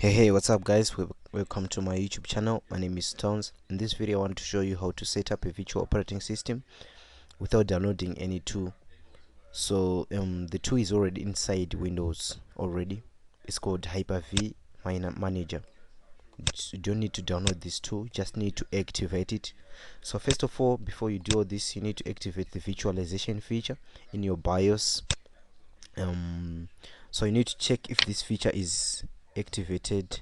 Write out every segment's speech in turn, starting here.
Hey, what's up guys? Welcome to my YouTube channel. My name is Stones. In this video I want to show you how to set up a virtual operating system without downloading any tool. So the tool is already inside Windows already. It's called Hyper-V Manager. You don't need to download this tool, just need to activate it. So first of all, before you do all this, you need to activate the virtualization feature in your BIOS. So you need to check if this feature is activated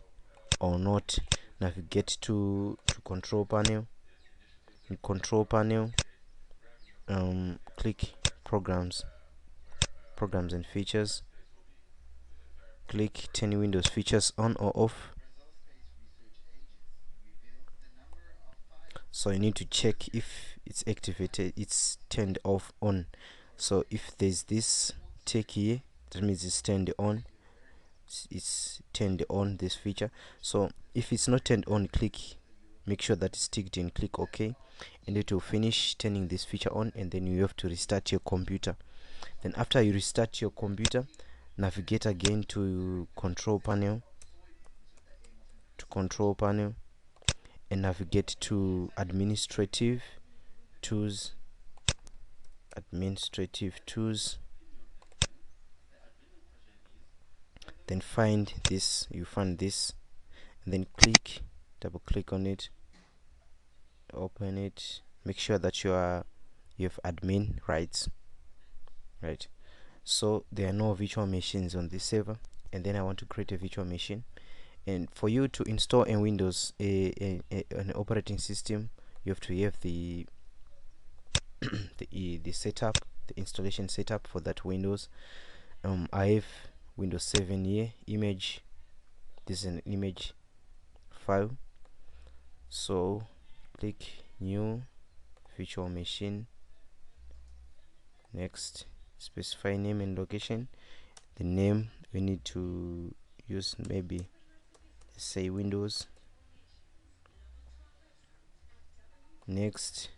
or not. Navigate to control panel. In control panel, click programs and features. Click turn Windows features on or off. So you need to check if it's activated, it's turned off, on. So if there's this tick here, that means it's turned on. It's turned on, this feature. So if it's not turned on, make sure that it's ticked in, click OK, and it will finish turning this feature on, and then you have to restart your computer. Then after you restart your computer, navigate again to control panel, and navigate to administrative tools, then find this, and then double click on it, open it. Make sure that you have admin rights, right? So there are no virtual machines on this server, and then I want to create a virtual machine. And for you to install in Windows an operating system, you have to have the the setup, the installation setup for that Windows. I have Windows 7 here, image. This is an image file. So click new virtual machine. Next, specify name and location. The name we need to use, maybe say Windows. Next,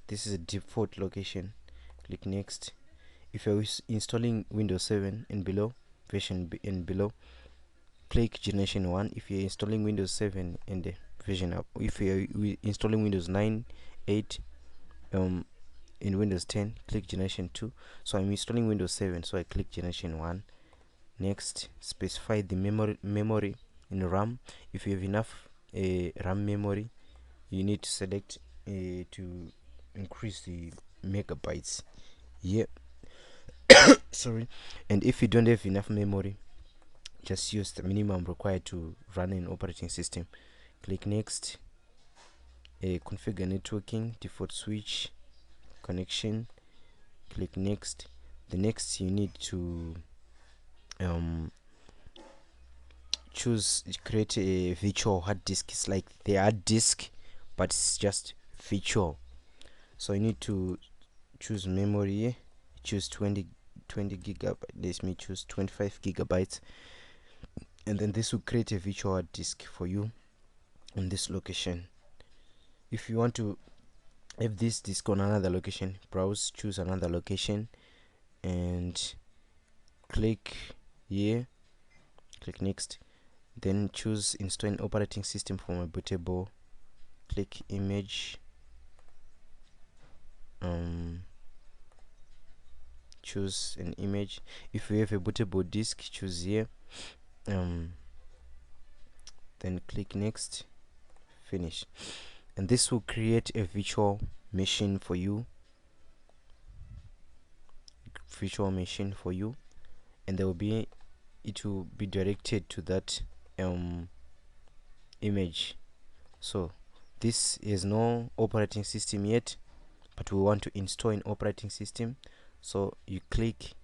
this is a default location. Click next. If you're installing Windows 7 and below, version and below, click generation 1. If you're installing Windows 7 and the version up, if you're installing Windows 9, 8, in Windows 10, click generation 2. So I'm installing Windows 7, so I click generation 1. Next, specify the memory in RAM. If you have enough RAM memory, you need to select to increase the megabytes. Yeah, sorry. And if you don't have enough memory, just use the minimum required to run an operating system. Click next. Configure networking, default switch, connection. Click next. The next, you need to create a virtual hard disk. It's like the hard disk, but it's just virtual. So you need to choose memory. Choose 20 gigabytes. Let me choose 25 gigabytes, and then this will create a virtual hard disk for you in this location. If you want to have this disk on another location, browse, choose another location, and click here. Click next. Then choose install an operating system from a bootable. Click image. Choose an image. If you have a bootable disk, choose here. Then click next. Finish. And this will create a virtual machine for you. And it will be directed to that image. So this is no operating system yet, but we want to install an operating system. So you click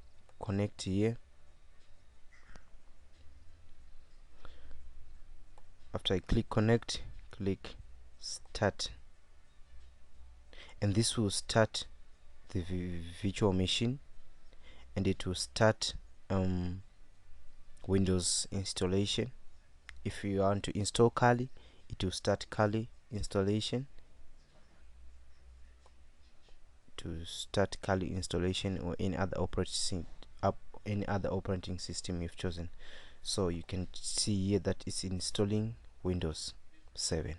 connect here. After I click connect, click start, and this will start the virtual machine, and it will start Windows installation. If you want to install Kali, it will start Kali installation. Or any other operating system you've chosen. So you can see here that it's installing Windows 7.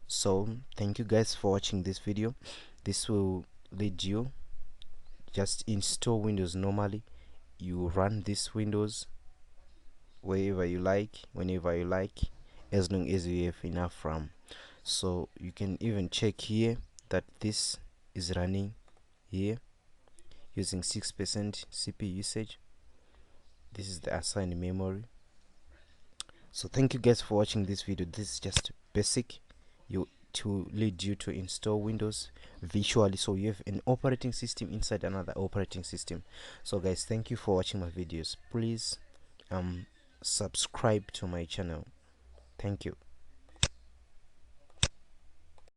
So thank you guys for watching this video. This will lead you, just install Windows normally. You run this Windows wherever you like, whenever you like, as long as you have enough RAM. So you can even check here that this is running here using 6% CPU usage. This is the assigned memory. So thank you guys for watching this video. This is just basic to lead you to install Windows visually, so you have an operating system inside another operating system. So guys, thank you for watching my videos. Please subscribe to my channel. Thank you.